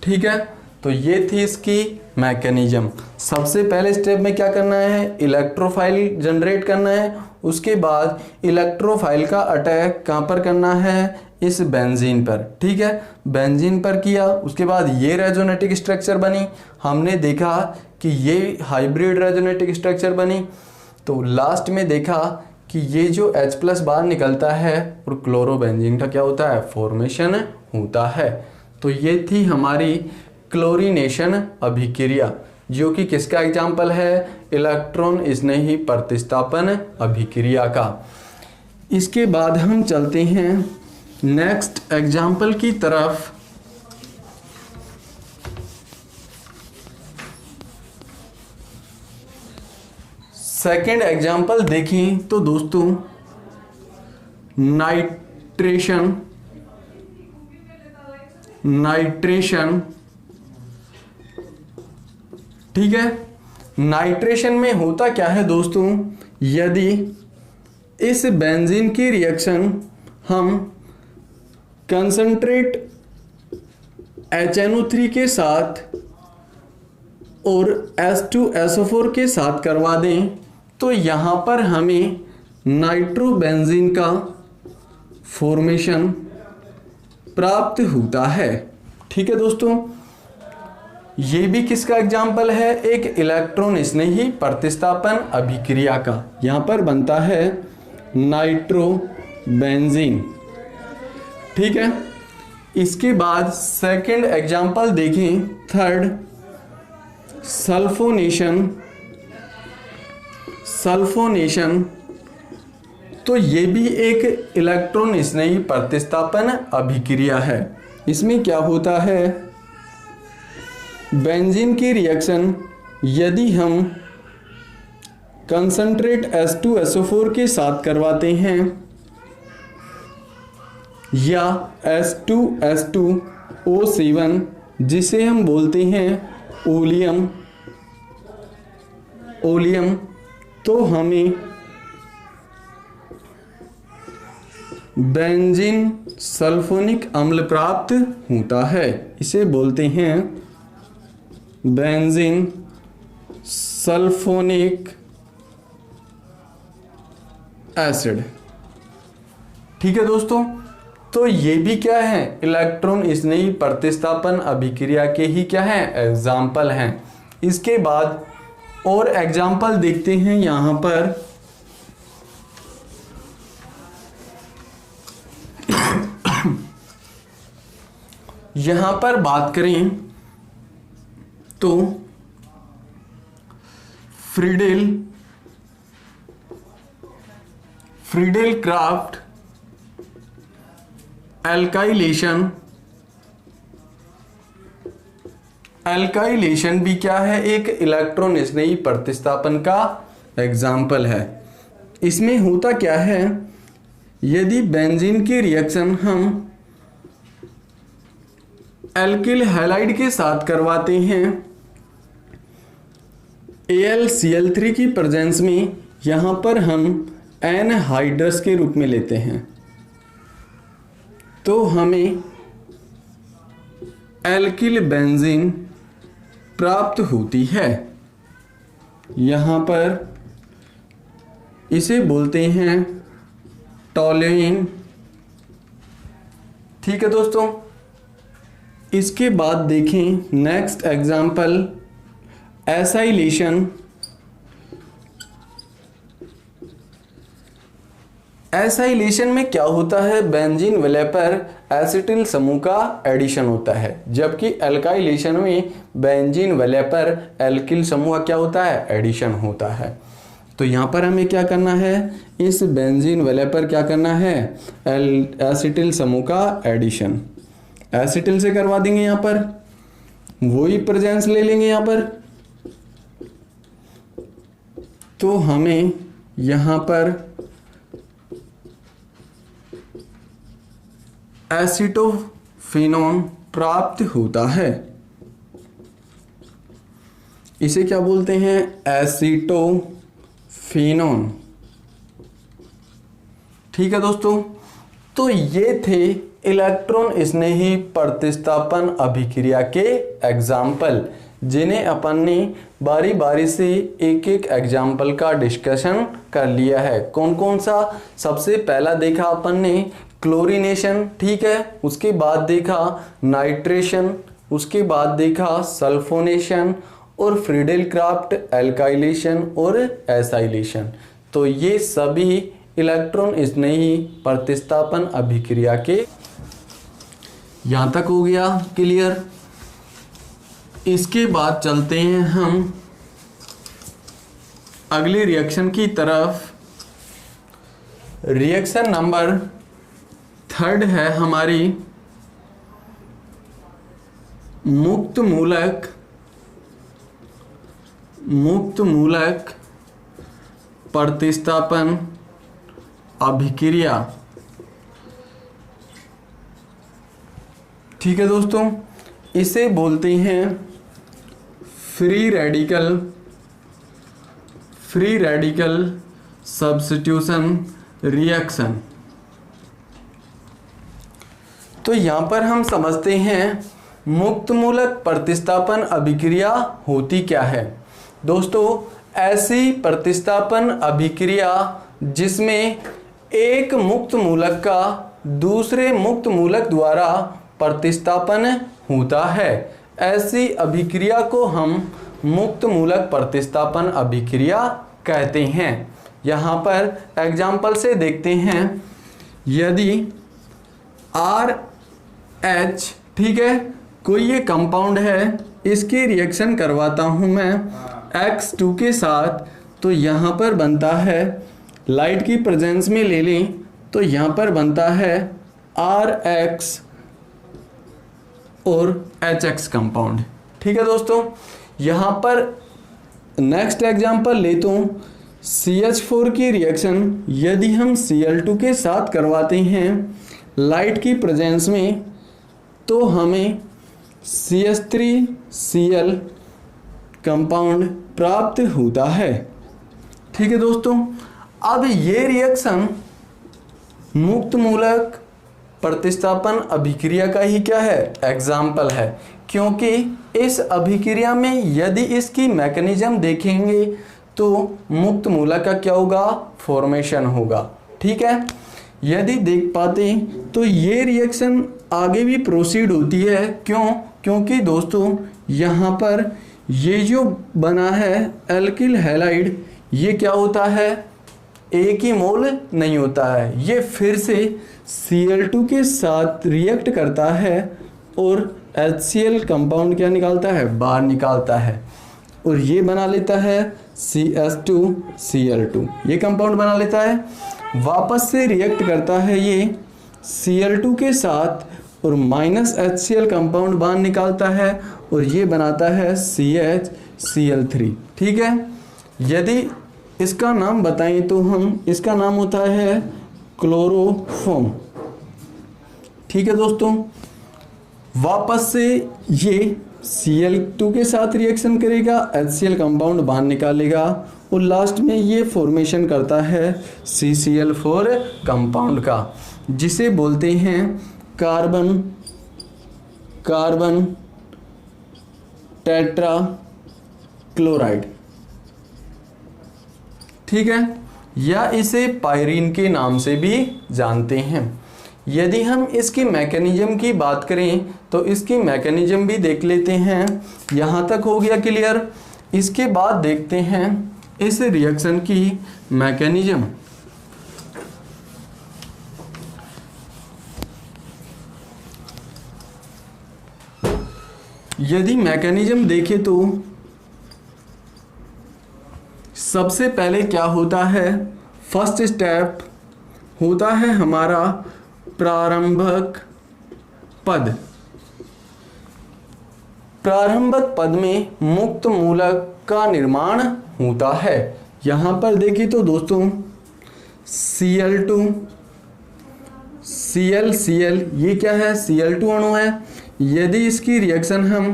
[SPEAKER 1] ठीक है, तो ये थी इसकी मैकेनिज्म। सबसे पहले स्टेप में क्या करना है, इलेक्ट्रोफाइल जनरेट करना है। उसके बाद इलेक्ट्रोफाइल का अटैक कहाँ पर करना है, इस बेंजीन पर। ठीक है, बेंजीन पर किया, उसके बाद ये रेजोनेटिक स्ट्रक्चर बनी। हमने देखा कि ये हाइब्रिड रेजोनेटिक स्ट्रक्चर बनी। तो लास्ट में देखा कि ये जो H+ बाहर निकलता है और क्लोरोबेंजीन का क्या होता है, फॉर्मेशन होता है। तो ये थी हमारी क्लोरीनेशन अभिक्रिया, जो कि किसका एग्जाम्पल है, इलेक्ट्रॉन स्नेही प्रतिस्थापन अभिक्रिया का। इसके बाद हम चलते हैं नेक्स्ट एग्जाम्पल की तरफ। सेकेंड एग्जाम्पल देखें तो दोस्तों, नाइट्रेशन ठीक है, नाइट्रेशन में होता क्या है दोस्तों, यदि इस बेंजीन की रिएक्शन हम कंसंट्रेट HNO3 के साथ और H2SO4 के साथ करवा दें तो यहाँ पर हमें नाइट्रोबेंजीन का फॉर्मेशन प्राप्त होता है। ठीक है दोस्तों, ये भी किसका एग्जाम्पल है, एक इलेक्ट्रॉन स्नेही प्रतिस्थापन अभिक्रिया का। यहाँ पर बनता है नाइट्रोबेंजीन। ठीक है, इसके बाद सेकंड एग्जाम्पल देखें, थर्ड सल्फोनेशन। तो ये भी एक इलेक्ट्रॉन स्नेही प्रतिस्थापन अभिक्रिया है। इसमें क्या होता है, बेंजीन की रिएक्शन यदि हम कंसंट्रेट H2SO4 के साथ करवाते हैं या H2S2O7 जिसे हम बोलते हैं ओलियम, तो हमें बेंजीन सल्फोनिक अम्ल प्राप्त होता है। इसे बोलते हैं बेंजीन सल्फोनिक एसिड। ठीक है दोस्तों, तो ये भी क्या है, इलेक्ट्रॉन स्नेही प्रतिस्थापन अभिक्रिया के ही क्या है, एग्जाम्पल हैं। इसके बाद और एग्जाम्पल देखते हैं यहां पर। यहां पर बात करें तो फ्रीडेल क्राफ्ट एल्काइलेशन भी क्या है, एक इलेक्ट्रॉन स्नेही प्रतिस्थापन का एग्जाम्पल है। इसमें होता क्या है, यदि बेंजीन की रिएक्शन हम एल्किल हैलाइड के साथ करवाते हैं AlCl3 की प्रेजेंस में, यहां पर हम एनहाइड्रस के रूप में लेते हैं, तो हमें एल्किल बेंजीन प्राप्त होती है। यहां पर इसे बोलते हैं टॉल्यूइन। ठीक है दोस्तों, इसके बाद देखें नेक्स्ट एग्जाम्पल एसाइलेशन। एसाइलेशन में क्या होता है, बेंजीन विलय पर एसिटिल समूह का एडिशन होता है, जबकि एल्काइलेशन में बेंजीन विलय पर एल्किल समूह क्या होता है, एडिशन होता है। तो यहाँ पर हमें क्या करना है, इस बेंजीन विलय पर क्या करना है, एसिटिल समूह का एडिशन एसिटिल से करवा देंगे। यहाँ पर वही प्रेजेंस ले लेंगे यहाँ पर, तो हमें यहाँ पर एसिटोफेनॉन प्राप्त होता है। इसे क्या बोलते हैं, एसिटोफेनॉन। ठीक है दोस्तों, तो ये थे इलेक्ट्रॉन स्नेही प्रतिस्थापन अभिक्रिया के एग्जाम्पल, जिन्हें अपन ने बारी बारी से एक एक एग्जाम्पल का डिस्कशन कर लिया है। कौन कौन सा, सबसे पहला देखा अपन ने क्लोरीनेशन, ठीक है, उसके बाद देखा नाइट्रेशन, उसके बाद देखा सल्फोनेशन और फ्रीडेल क्राफ्ट एल्काइलेशन और एसाइलेशन। तो ये सभी इलेक्ट्रॉन स्नेही प्रतिस्थापन अभिक्रिया के, यहां तक हो गया क्लियर। इसके बाद चलते हैं हम अगली रिएक्शन की तरफ। रिएक्शन नंबर थर्ड है हमारी मुक्त मूलक प्रतिस्थापन अभिक्रिया। ठीक है दोस्तों, इसे बोलते हैं फ्री रेडिकल सब्स्टिट्यूशन रिएक्शन। तो यहाँ पर हम समझते हैं मुक्त मूलक प्रतिस्थापन अभिक्रिया होती क्या है। दोस्तों, ऐसी प्रतिस्थापन अभिक्रिया जिसमें एक मुक्त मूलक का दूसरे मुक्त मूलक द्वारा प्रतिस्थापन होता है, ऐसी अभिक्रिया को हम मुक्त मूलक प्रतिस्थापन अभिक्रिया कहते हैं। यहाँ पर एग्जाम्पल से देखते हैं, यदि H, ठीक है, कोई ये कंपाउंड है, इसकी रिएक्शन करवाता हूँ मैं X2 के साथ, तो यहाँ पर बनता है, लाइट की प्रेजेंस में ले लें तो यहाँ पर बनता है RX और HX कंपाउंड। ठीक है दोस्तों, यहाँ पर नेक्स्ट एग्जांपल लेता हूँ, CH4 की रिएक्शन यदि हम Cl2 के साथ करवाते हैं लाइट की प्रेजेंस में, तो हमें CH3Cl कंपाउंड प्राप्त होता है। ठीक है दोस्तों, अब ये रिएक्शन मुक्त मूलक प्रतिस्थापन अभिक्रिया का ही क्या है, एग्जाम्पल है, क्योंकि इस अभिक्रिया में यदि इसकी मैकेनिज्म देखेंगे तो मुक्त मूलक का क्या होगा, फॉर्मेशन होगा। ठीक है, यदि देख पाते तो ये रिएक्शन आगे भी प्रोसीड होती है, क्यों, क्योंकि दोस्तों यहाँ पर ये जो बना है एल्किल हैलाइड, ये क्या होता है, एक ही मोल नहीं होता है, ये फिर से Cl2 के साथ रिएक्ट करता है और HCl कंपाउंड क्या निकालता है, बाहर निकालता है, और ये बना लेता है CH2Cl2, ये कंपाउंड बना लेता है, वापस से रिएक्ट करता है ये Cl2 के साथ और -HCl कंपाउंड बाहर निकालता है और ये बनाता है CHCl3। ठीक है, यदि इसका नाम बताएं तो हम, इसका नाम होता है क्लोरोफॉर्म। ठीक है दोस्तों, वापस से ये Cl2 के साथ रिएक्शन करेगा, HCl कंपाउंड बाहर निकालेगा और लास्ट में ये फॉर्मेशन करता है CCl4 कंपाउंड का, जिसे बोलते हैं कार्बन कार्बन टेट्रा क्लोराइड। ठीक है, या इसे पायरीन के नाम से भी जानते हैं। यदि हम इसकी मैकेनिज्म की बात करें तो इसकी मैकेनिज्म भी देख लेते हैं, यहाँ तक हो गया क्लियर। इसके बाद देखते हैं इस रिएक्शन की मैकेनिज्म। यदि मैकेनिज्म देखें तो सबसे पहले क्या होता है, फर्स्ट स्टेप होता है हमारा प्रारंभक पद। प्रारंभक पद में मुक्त मूलक का निर्माण होता है। यहाँ पर देखिए तो दोस्तों Cl2 Cl ये क्या है, Cl2 अणु है। यदि इसकी रिएक्शन हम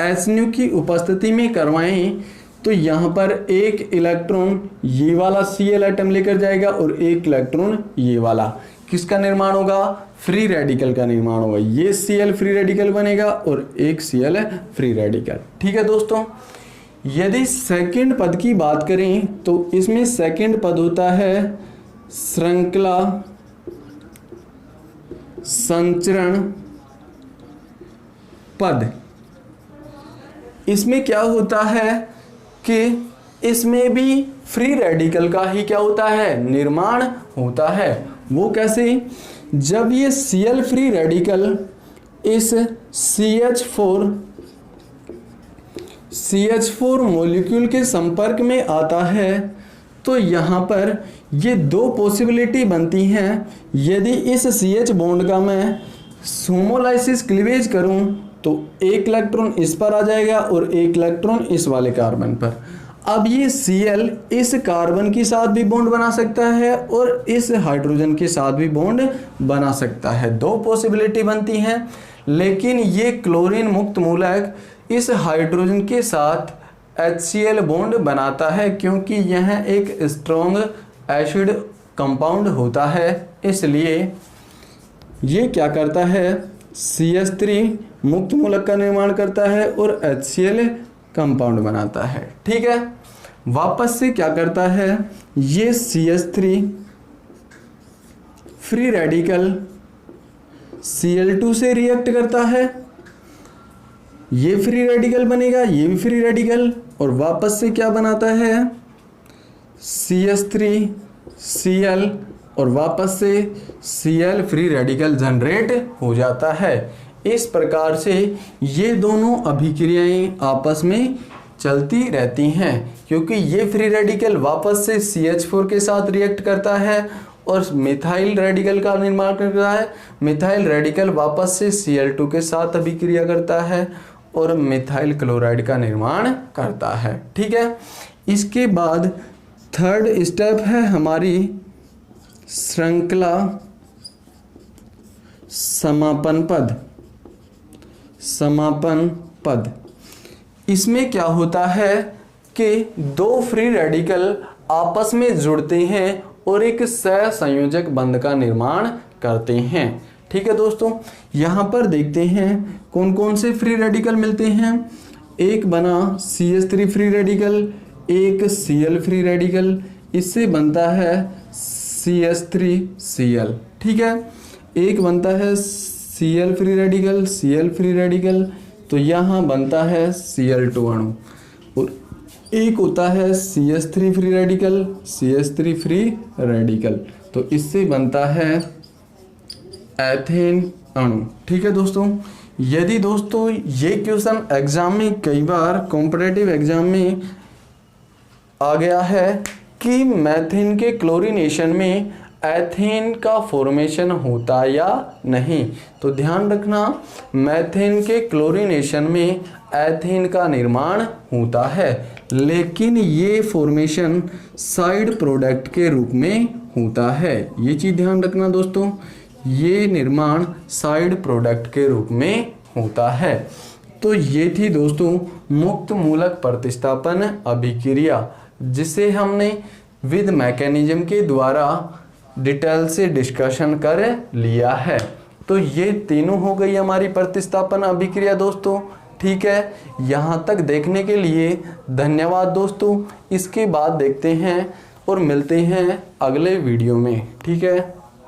[SPEAKER 1] HNu की उपस्थिति में करवाएं तो यहाँ पर एक इलेक्ट्रॉन ये वाला Cl एटम लेकर जाएगा और एक इलेक्ट्रॉन ये वाला, किसका निर्माण होगा, फ्री रेडिकल का निर्माण होगा। ये Cl फ्री रेडिकल बनेगा और एक Cl फ्री रेडिकल। ठीक है दोस्तों, यदि सेकंड पद की बात करें तो इसमें सेकंड पद होता है श्रृंखला संचरण पद। इसमें क्या होता है कि इसमें भी फ्री रेडिकल का ही क्या होता है, निर्माण होता है। वो कैसे, जब ये Cl फ्री रेडिकल इस CH4 मॉलिक्यूल के संपर्क में आता है तो यहाँ पर ये दो पॉसिबिलिटी बनती हैं। यदि इस CH बॉन्ड का मैं होमोलाइसिस क्लीवेज करूं तो एक इलेक्ट्रॉन इस पर आ जाएगा और एक इलेक्ट्रॉन इस वाले कार्बन पर। अब ये Cl इस कार्बन के साथ भी बॉन्ड बना सकता है और इस हाइड्रोजन के साथ भी बॉन्ड बना सकता है, दो पॉसिबिलिटी बनती हैं। लेकिन ये क्लोरीन मुक्त मूलक इस हाइड्रोजन के साथ HCl बॉन्ड बनाता है, क्योंकि यह एक स्ट्रॉन्ग एसिड कंपाउंड होता है। इसलिए ये क्या करता है, CH3 मुक्त मूलक का निर्माण करता है और HCl कंपाउंड बनाता है। ठीक है, वापस से क्या करता है, ये CH3 फ्री रेडिकल Cl2 से रिएक्ट करता है, ये फ्री रेडिकल बनेगा, ये भी फ्री रेडिकल, और वापस से क्या बनाता है, CH3 Cl, और वापस से Cl फ्री रेडिकल जनरेट हो जाता है। इस प्रकार से ये दोनों अभिक्रियाएं आपस में चलती रहती हैं, क्योंकि ये फ्री रेडिकल वापस से CH4 के साथ रिएक्ट करता है और मिथाइल रेडिकल का निर्माण करता है। मिथाइल रेडिकल वापस से Cl2 के साथ अभिक्रिया करता है और मिथाइल क्लोराइड का निर्माण करता है। ठीक है, इसके बाद थर्ड स्टेप है हमारी श्रृंखला समापन पद। समापन पद इसमें क्या होता है कि दो फ्री रेडिकल आपस में जुड़ते हैं और एक सहसंयोजक बंध का निर्माण करते हैं। ठीक है दोस्तों, यहाँ पर देखते हैं कौन कौन से फ्री रेडिकल मिलते हैं। एक बना CH3 फ्री रेडिकल, एक Cl फ्री रेडिकल, इससे बनता है CH3Cl। ठीक है, एक बनता है Cl free radical, Cl free radical, तो यहाँ बनता है Cl2 अणु, और एक होता है CH3 free radical, CH3 free radical, तो इससे बनता है एथेन अणु। ठीक है दोस्तों, यदि दोस्तों ये क्वेश्चन एग्जाम में कई बार कॉम्पिटिटिव एग्जाम में आ गया है कि मैथेन के क्लोरीनेशन में एथेन का फॉर्मेशन होता या नहीं, तो ध्यान रखना मैथेन के क्लोरीनेशन में एथेन का निर्माण होता है, लेकिन ये फॉर्मेशन साइड प्रोडक्ट के रूप में होता है। ये चीज़ ध्यान रखना दोस्तों, ये निर्माण साइड प्रोडक्ट के रूप में होता है। तो ये थी दोस्तों मुक्त मूलक प्रतिस्थापन अभिक्रिया, जिसे हमने विद मैकेनिज्म के द्वारा डिटेल से डिस्कशन कर लिया है। तो ये तीनों हो गई हमारी प्रतिस्थापन अभिक्रिया दोस्तों। ठीक है, यहाँ तक देखने के लिए धन्यवाद दोस्तों। इसके बाद देखते हैं और मिलते हैं अगले वीडियो में। ठीक है।